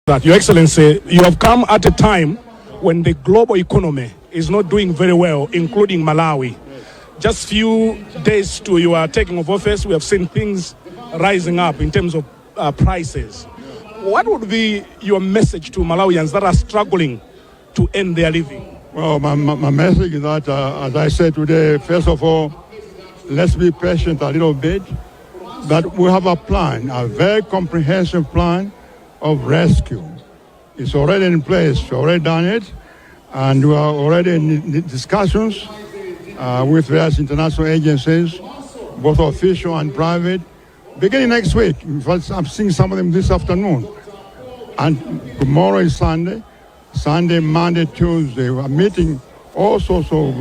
Your Excellency, you have come at a time when the global economy is not doing very well, including Malawi. Just few days to your taking of office, we have seen things rising up in terms of prices. What would be your message to Malawians that are struggling to earn their living? Well, my message is that, as I said today, first of all, let's be patient a little bit. That we have a plan, a very comprehensive plan of rescue. It's already in place. We've already done it. And we are already in discussions with various international agencies, both official and private, beginning next week. In fact, I'm seeing some of them this afternoon. And tomorrow is Sunday. Sunday, Monday, Tuesday, we're meeting all sorts of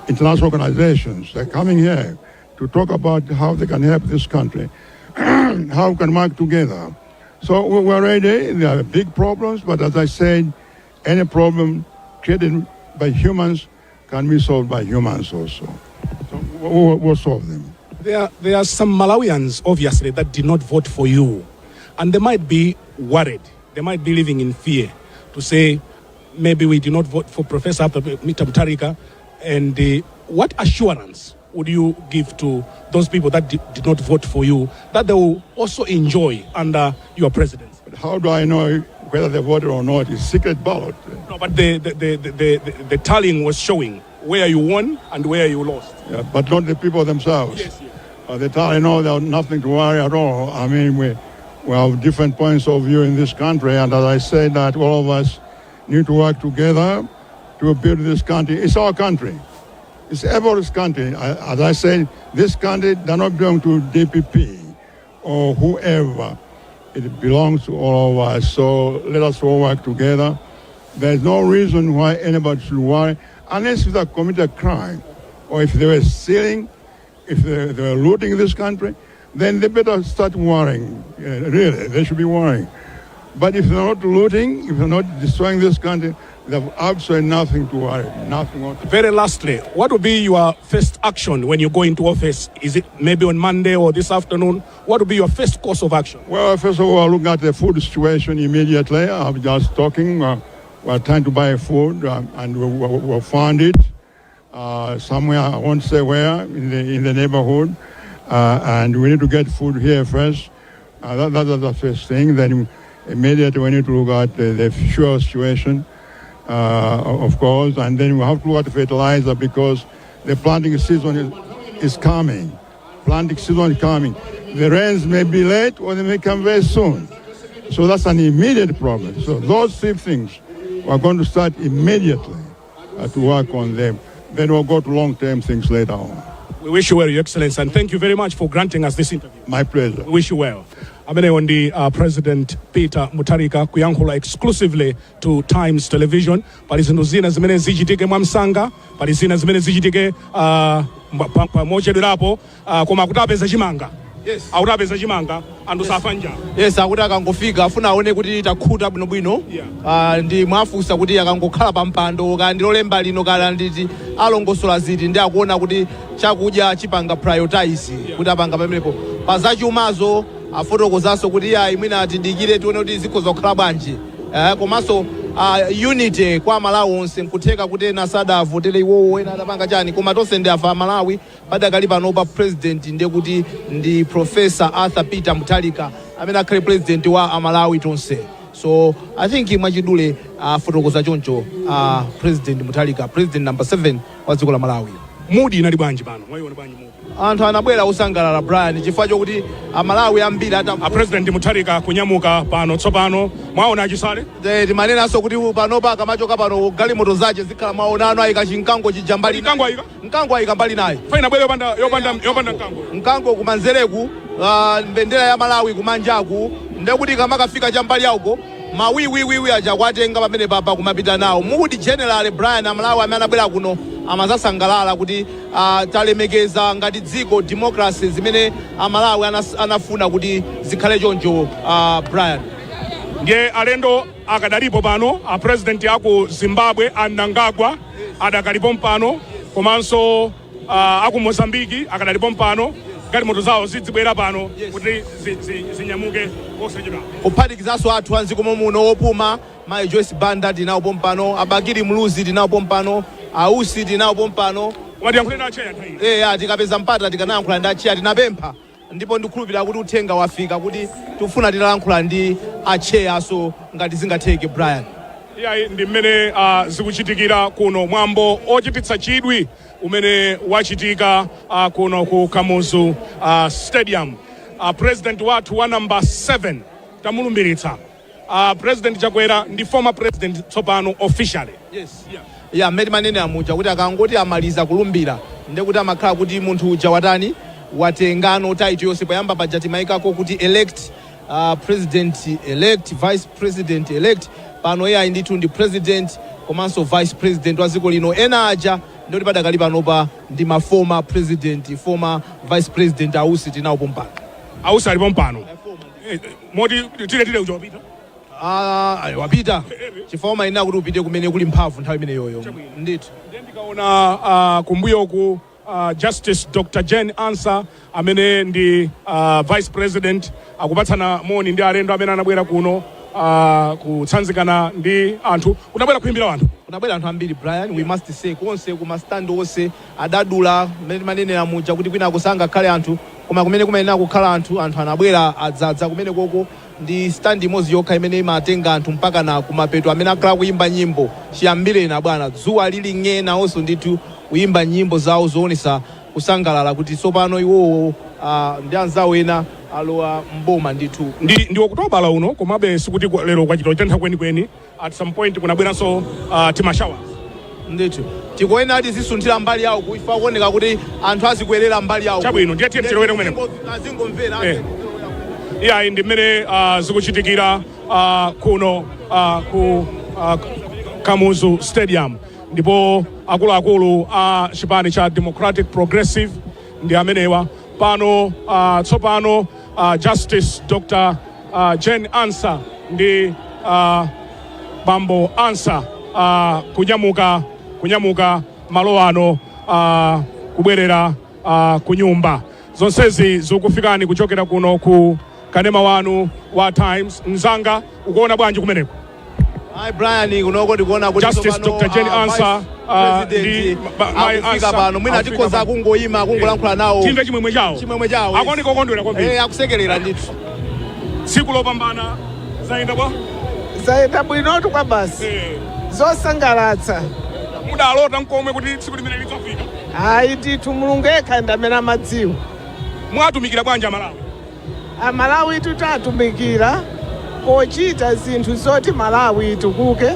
international organizations. They're coming here to talk about how they can help this country, how we can work together. So we're ready. There are big problems, but as I said, any problem created by humans can be solved by humans also. So we'll solve them. There are some Malawians, obviously, that did not vote for you. And they might be worried. They might be living in fear to say, maybe we did not vote for Professor Peter Mutharika. And what assurance would you give to those people that did not vote for you, that they will also enjoy under your presidency? But how do I know whether they voted or not? It's secret ballot. No, but the tallying was showing where you won and where you lost. Yeah, but not the people themselves. Yes, yes. The tallying, no, there's nothing to worry at all. I mean, we have different points of view in this country, and as I said, that all of us need to work together to build this country. It's our country. It's everybody's country. As I said, this country does not belong to DPP or whoever. It belongs to all of us. So let us all work together. There's no reason why anybody should worry, unless they committed a crime, or if they were stealing, if they were looting this country, then they better start worrying. Really, they should be worrying. But if they're not looting, if they're not destroying this country, they have absolutely nothing to worry, nothing. Very lastly, what will be your first action when you go into office? Is it maybe on Monday or this afternoon? What will be your first course of action? Well, first of all, I'll look at the food situation immediately. I'm just talking. We're trying to buy food, and we'll find it somewhere. I won't say where, in the neighborhood. And we need to get food here first. That's the first thing. Then immediately we need to look at the fuel situation. Of course, and then we have to look at the fertilizer because the planting season is coming. Planting season is coming. The rains may be late or they may come very soon. So that's an immediate problem. So those three things, we're going to start immediately to work on them. Then we'll go to long-term things later on. We wish you well, Your Excellency, and thank you very much for granting us this interview. My pleasure. We wish you well. Amene on the President Peter Mutharika kuyankhula exclusively to Times Television. Pali zinthu zina zimene zichitike mwamsanga, pali zina zimene zichitike mochedwerapo, koma akuti apeza chimanga. Yes. Akuti apeza chimanga, anthu safa njala. Yes, akuti akangofika afuna aone kuti takhuta bwinobwino. Yeah. Ndi mwafunsa kuti akangokhala pa mpando kandi lolemba lino kala nditi alongosola ziti ndi akuona kuti chakudya chipanga prioritize kuti apanga pamenepo. Pazachumazo afotokozaso kuti imwina atidikire tione kuti zikhoza kukhala bwanji. Komanso unity kwa Malawi onse nkutheka kuti ena sadavotele iwowo ena adapanga chani koma tonse ndi afa Malawi padakali panopa president ndiye kuti ndi Professor Peter Mutharika amene akhale president wa Malawi tonse. So I think mwachidule fotokoza choncho President Mutharika, president number 7 wa dziko la Malawi. Mudi inali bwanji pano? Mwayiona bwanji mudi? Anthu anabwera usangalala Brian chifukwa chokuti Malawi ambiri ata President Mutharika kunyamuka pano tsopano mwaona achisale? Timanenaso kuti panopa akamachoka pano galimoto zace zikhala mwaonano ayika chinkango chijambali. Mkango ayika mbali naye. Faina bwele yopanda mkango. Mkango kumanzereku mbendera ya Malawi kumanjaku ndekuti kamakafika chambali yauko mawiwiwiwi aja kwatenga pamene papa kumapita nawo. Mudi general Brian Malawi amene anabwera kuno amazasangalala kuti talemekeza ngati dziko democracy zimene Malawi anafuna kuti zikhale choncho. Brian ndiye alendo akadalipo pano president aku Zimbabwe Anangagwa adakalipo mpano komanso aku Mozambiki akadalipo mpano galimoto zawo zizibwera pano kuti zinyamuke osachedwa. Kuphatikizaso athu anziko muno opuma mai Joyce Banda tinawo pompano, Bakili Muluzi tinawo pompano, ausi tinawo pompano. Wadiyankhulira acheya nthawi. Tikapeza mpata tikanayankhula ndi acheya tinapempha. Ndipo ndikhulupirira kuti uthenga wafika kuti tifuna titayankhula ndi acheya so ngati zingatheke Brian. Ndi mmene zikuchitikira kuno mwambo ochititsa chidwi umene wachitika kuno ku Kamuzu Stadium. President wathu wa number 7 tamulumbiritsa. President Chakwera ndi former president tsopano officially. Yes. Mmene manene amuja kuti akangoti amaliza kulumbira ndekuti amakhala kuti munthu uja watani watengano taito yonse poyamba paja timayikako kuti elect president elect vice president elect pano iye ndithu ndi president komanso vice president wa dziko lino ena aja ndoti padakali panopa ndi ma former president former vice president ausi tinawo pompano. Ausi ali pompano. Moti tire uja wapita. Wapita chifukwa ina kuti upite kumene kuli mphamvu nthawi imene yoyo ndithu. Ndikaona kumbuyo ku Justice Dr. Jane Ansah amene ndi vice president akupatsana moni ndi alendo amene anabwera kuno kutsanzikana ndi anthu. Kunabwera kuimbira anthu. Kunabwera anthu ambiri Brian, we must say konse kuma stand onse adadula manene amuja kuti kwina kusanga khale anthu koma kumene kumayenera kukhala anthu anabwera adzadza kumene koko ndi stand imodzi yokha imene imatenga anthu mpaka na kumapeto amene akhala kuimba nyimbo chiyambire na bwana dzuwa lili ng'ena onso ndithu kuimba nyimbo zawo zoonesa kusangalala kuti tsopano iwowo ndi anzawo ena alowa mboma ndithu. Ndi Okutobala uno komabe sikuti lero kwachita chitentha kwenikweni at some point kunabweranso timashawa. Ndithu tikoyena ati zisunthira mbali yawo kuifa kuoneka kuti anthu azikwerera mbali yawo. Chabwino ndiye tiye tilowere kumeneko. Azingomvera. Ndi mmene zikuchitikira kuno ku Kamuzu Stadium. Ndipo akuluakulu a chipani cha Democratic Progressive ndi amenewa pano tsopano Justice Dr. Jane Ansah ndi Bambo Ansah kunyamuka malo ano kubwerera ku nyumba. Zonsezi zikufikani kuchokera kuno ku kanema wanu wa Times. Mzanga ukuona bwanji kumeneko? Brian kunoko ndikuona kuti Justice Dr. Jane Ansah ndi afika pano mwina tikhoza kungoyima kungolankhula nawo timve chimwemwe chawo akuoneka okondwera kwambiri akusekerera ndithu. Tsiku lopambana zayenda bwinotu kwa basi zosangalatsa mudalota nkomwe kuti tsiku limene lidzafika. Hayi ndithu Mulungu yekha ndi amene amadziwa. Mwatumikira bwanji Amalawi tutatumikira pochita zinthu zoti Malawi itukuke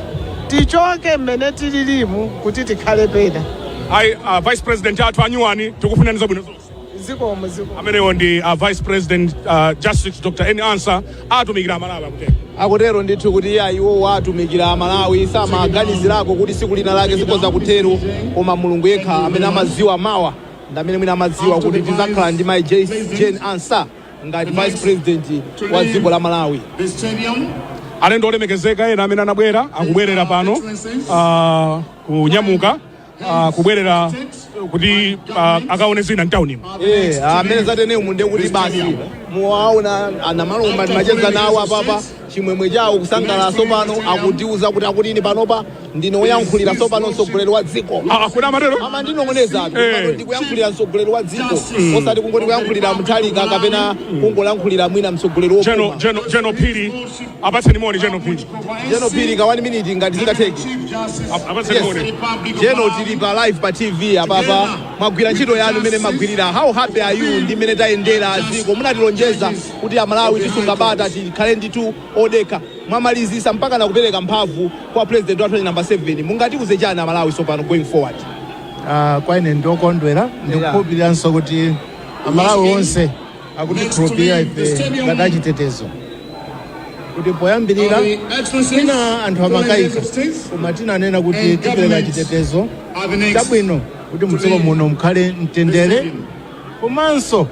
tichoke mmene tililimu kuti tikhale pena. Vice President athu anyuwani tikufunaniza bwino zonse. Zikomo. Amenewo ndi Vice President Justice Dr. Jane Ansah atumikira Malawi akutero. Akutero ndithu kuti iwo atumikira Malawi samaganizirako kuti siku lina lake zikoza kutero koma Mulungu yekha amene amadziwa mawa ndi amene mwina amadziwa kuti tizakhala ndi mai Jane Ansah ngati Vice President wa dziko la Malawi. Alendo olemekezeka ena amene anabwera akubwerera pano kunyamuka kubwerera kuti akaone zina mtaunimo. Amene zatenemu ndi kuti basi muwaona anamalumba timacheza nawo apapa chimwemwe chawo kusangalala tsopano akutiuza kuti akutini panopa ndine woyankhulira tsopano mtsogoleri wa dziko. Kuna amatero amandinong'oneza ndikuyankhulira mtsogoleri wa dziko osati kungoti kuyankhulira Mutharika kapena kungolankhulira mwina mtsogoleri wopuma. General Piri apatseni moni. General Piri ka 1 minute ngati zingatheke apatseni moni. General tili pa live pa TV apapa mwagwira ntchito yanu imene magwirira. How happy are you ndi imene tayendera dziko munatilonjeza kuti Amalawi tisungabata tikhale ndithu odeka mwamalizisa mpaka na kupereka mphamvu kwa president wathu number 7 mungatiuze chani Amalawi tsopano going forward? Kwa ine ndokondwera ndikukhulupiriranso kuti Amalawi onse akutikhulupirira ife ngati achitetezo kuti poyambirira tina anthu amakayika koma tinanena kuti tipereka chitetezo chabwino kuti mdziko muno mukhale mtendere komanso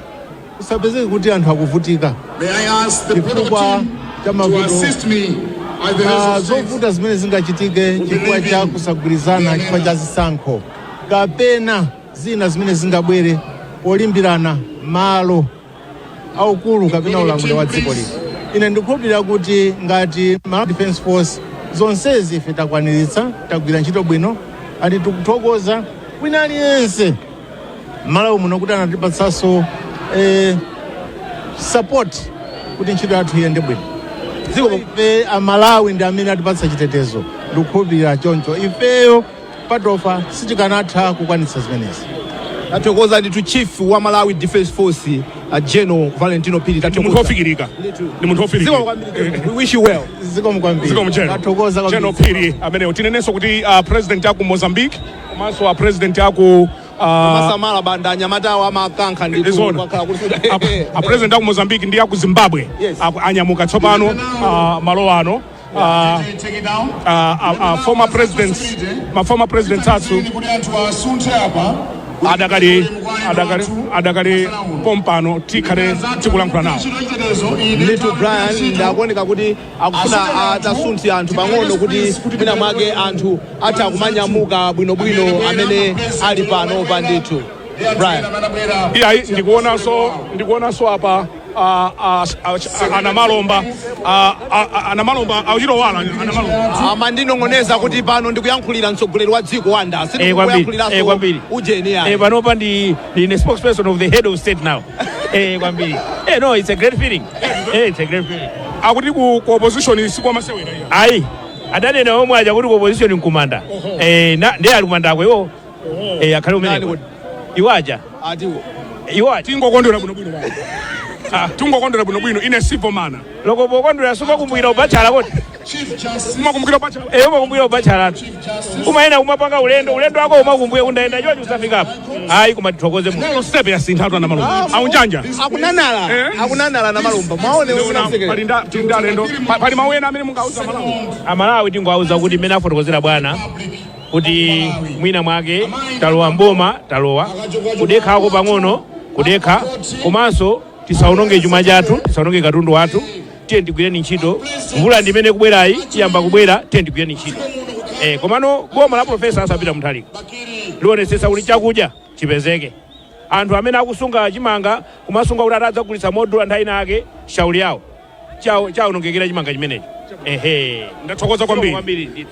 kusapezeke kuti anthu akuvutika chifukwa cha mavuto zovuta zimene zingachitike chifukwa cha kusagwirizana chifukwa cha zisankho kapena zina zimene zingabwere polimbirana malo aukulu kapena ulamuliro wa dziko lino. Ine ndikukhulupirira kuti ngati Malawi Defense Force zonsezi ife takwaniritsa, tagwira ntchito bwino, ati tikuthokoza wina aliyense Malawi muno kuti anatipatsanso support kuti ntchito yathu iyende bwino. Ife Amalawi ndi amene atipatsa chitetezo, ndikukhulupirira choncho. Ifeyo patofa sitikanatha kukwanitsa zimenezi. Tathokoza ndithu chief wa Malawi Defense Force General Valentino Pili. Munthu ofikirika. Ni munthu ofikirika. We wish you well. Zikomo kwambiri. Tathokoza General Pili amene tinenenso kuti president yaku Mozambique komanso president yaku Masamala Banda anyamata wa makankha ndithu kwakhala kuti president yaku Mozambique ndi yaku Zimbabwe anyamuka tsopano malo ano. Former presidents athu adakali pompano tikhale tikulankhula nawo. Little Brian ndakuoneka kuti akufuna atasunthe anthu pang'ono kuti mwina mwake anthu atha kumanyamuka bwinobwino amene ali pano pa ndithu. Brian. Iyayi ndikuonanso apa anamalomba auchitowala amandinong'oneza kuti pano ndikuyankhulira mtsogoleri wa dziko wanda sindikuyankhuliraso ujeni yani. Panopa ndi spokesperson of the head of state now. Kwambiri. No, it's a great feeling. It's a great feeling. Akuti ku opposition sikwamasewera iya. Ayi. Adanena omwe aja kuti ku opposition nkumanda. Ndiye ali kumanda akwewo. Akhale umene. Iwaja. Atiwo. Iwaja. Tingokondwera bwinobwino bwana. Tungokondwera bwinobwino ine sipo mana. Loko pokondwera sumakumbukira ubachala kuti. Umakumbukira ubachala? Umakumbukira ubachala. Umayenda kumapanga ulendo wako umakumbuye kundaenda chocho usafikapo. Ayi kumatithokoze mu. Lero step ya sinthu athu na malomba. Aunjanja. Akunanala na malomba. Mwaone palinda tindalendo. Pali mawena amene mungauza Malawi. Amalawi tingauza kuti mena fotokozera bwana. Kuti mwina mwake talowa mboma talowa kudekhako pang'ono kudekha komanso tisaononge chuma chathu tisaononge katundu wathu tiye ndigwireni ntchito mvula ndimene kubwerayi tiyamba kubwera tiye ndigwireni ntchito komano boma la Profesa Peter Mutharika lionetsetsa kuti chakudya chipezeke anthu amene akusunga chimanga kumasunga kuti atadzagulitsa modula nthawi nake shauli yawo chaonongekera chimanga chimenechi. Ndathokoza kwambiri.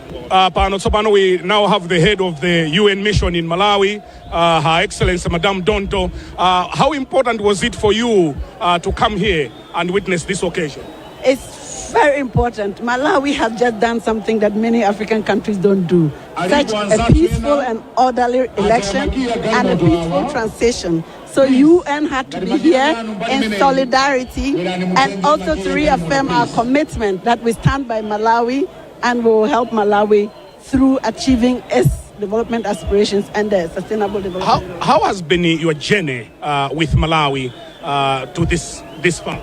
Pano tsopano we now have the head of the UN mission in Malawi, Her Excellency Madame Donto. How important was it for you to come here and witness this occasion? It's very important. Malawi has just done something that many African countries don't do. Such a peaceful and orderly election and a peaceful transition. So UN had to be here in solidarity and also to reaffirm our commitment that we stand by Malawi and we will help Malawi through achieving its development aspirations and the sustainable development. How has been your journey with Malawi to this far?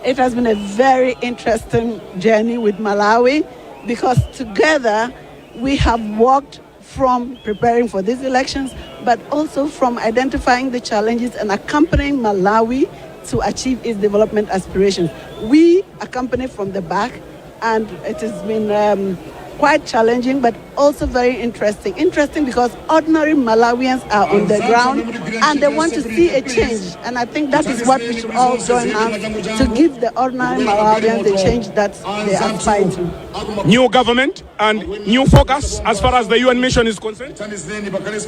It has been a very interesting journey with Malawi because together we have worked from preparing for these elections, but also from identifying the challenges and accompanying Malawi to achieve its development aspirations. We accompany from the back, and it has been quite challenging, but also very interesting. Interesting because ordinary Malawians are on the ground and they want to see a change. And I think that is what we should all join hands to give the ordinary Malawians the change that they aspire to. New government and new focus as far as the UN mission is concerned?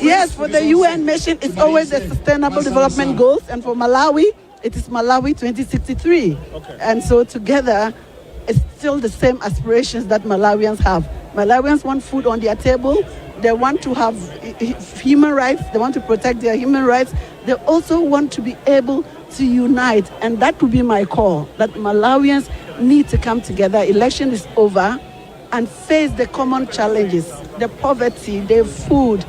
Yes, for the UN mission, it's always the sustainable development goals. And for Malawi, it is Malawi 2063. Okay. And so together, it's still the same aspirations that Malawians have. Malawians want food on their table. They want to have human rights. They want to protect their human rights. They also want to be able to unite. And that would be my call, that Malawians need to come together. Election is over and face the common challenges, the poverty, the food,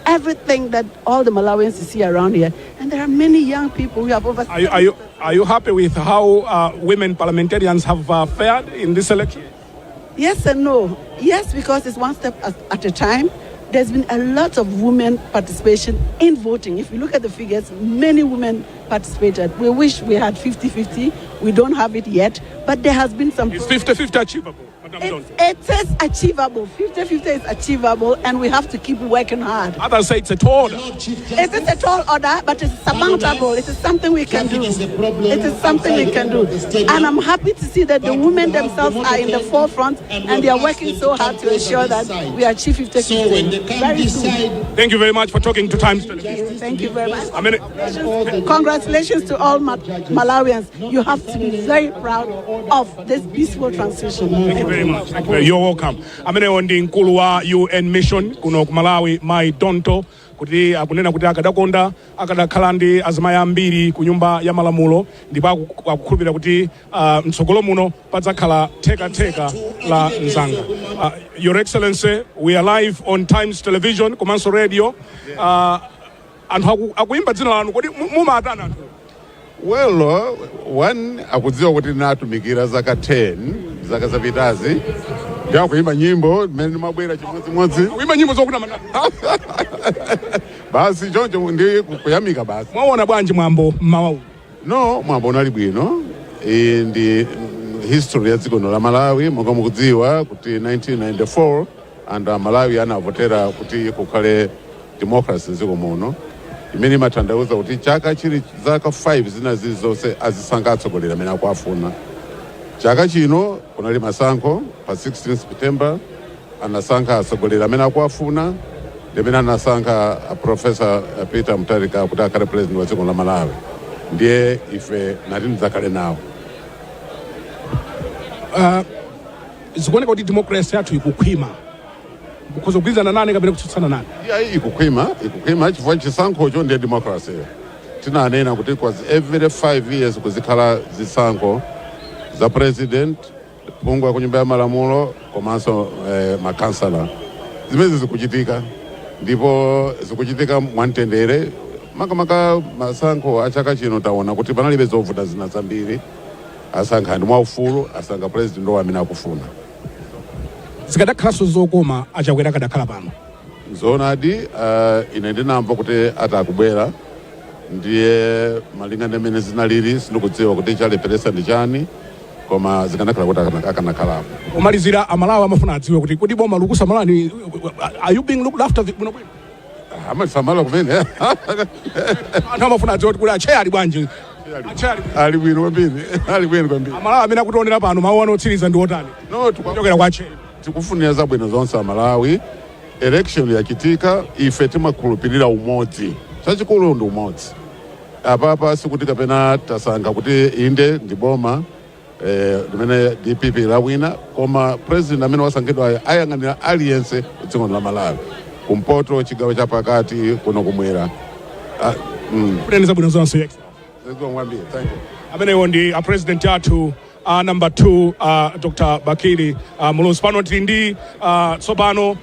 everything that all the Malawians see around here. And there are many young people who have over. Are you happy with how women parliamentarians have fared in this election? Yes and no. Yes, because it's one step at a time. There's been a lot of women participation in voting. If you look at the figures, many women participated. We wish we had 50-50. We don't have it yet, but there has been some. Is 50-50 achievable? It is achievable. 50-50 is achievable, and we have to keep working hard. Others say it's a tall order. It is a tall order, but it's surmountable. It is something we can do. It is something we can do. And I'm happy to see that the women themselves are in the forefront, and they are working so hard to ensure that we achieve 50-50 very soon. Thank you very much for talking to Times Television. Thank you very much. Congratulations to all Malawians. You have to be very proud of this peaceful transition. Thank you very much. You're welcome. Amenewo ndi mkulu wa UN mission kuno ku Malawi Mai Donto kuti akunena kuti akadakonda akadakhala ndi azimayi ambiri ku nyumba ya malamulo ndipo akukhulupirira kuti mtsogolo muno padzakhala theka la nzanga. Your Excellency, we are live on Times Television komanso radio. Anthu akuimba dzina lanu kodi mumatana anthu? Well, one akudziwa kuti natumikira zaka 10 zaka zapitazi ndakuimba nyimbo mmene mabwera chimodzimodzi kuimba nyimbo zokuti mana basi choncho ndi kuyamika basi. Mwaona bwanji mwambo mmawa? No, mwambo unali bwino. Ndi history ya dziko la Malawi monga mukudziwa kuti 1994 anthu Malawi anavotera kuti kukhale democracy dziko muno. Imene imatanthauza kuti chaka chili zaka 5 zinazi zonse azisankha atsogoleri amene akuafuna. Chaka chino kunali masankho pa 16 September anasankha atsogoleri amene akuafuna ndimene anasankha Professor Peter Mutharika kuti akhale president wa dziko la Malawi. Ndiye ife nati tidzakhale nawo. Zikuoneka kuti democracy yathu ikukhwima. Kuzogwizana nane kapena kutsutsana nane? Yeah, ikukhwima chifukwa chisankhocho ndiye democracy. Tinanena kuti every 5 years kuzikhala zisankho za president, phungu wa kunyumba ya malamulo komanso makansala. Zimene zikuchitika ndipo zikuchitika mwamtendere. Makamaka masankho achaka chino taona kuti panalibe zovuta zina zambiri. Asankha ndi mwaufulu, asankha president ndo amene akufuna. Zikadakhalanso zokoma achakwera akadakhala pano. Zoonadi ine ndinamva kuti atakubwera ndiye malinga ndi mmene zinalili sindikudziwa kuti chaleperesa ndi chani koma zikanakhala kuti akanakhalapo. Omalizira amalawi amafuna adziwe kuti kodi boma lukusamalani, are you being looked after bwino bwino? Amasamala kumene. Anthu amafuna adziwe kuti ache ali bwanji? Ali bwino kwambiri. Ali bwino kwambiri. Amalawi amene akutionera pano mawu anotsiriza ndi otani? No, kuchokera kwa ache. Tikufunira zabwino zonse Malawi. Election yachitika ife timakhulupirira umodzi. Chachikulu ndi umodzi. Apapa sikuti kapena tasankha kuti inde ndi boma limene DPP lawina koma president amene wasankhidwa ayang'anira aliyense dziko la Malawi. Kumpoto chigawo chapakati kuno kumwera. Kuteneza bwino zonse. Thank you. Amenewo ndi president athu number 2 Dr. Bakili Muluzi pano tindi tsopano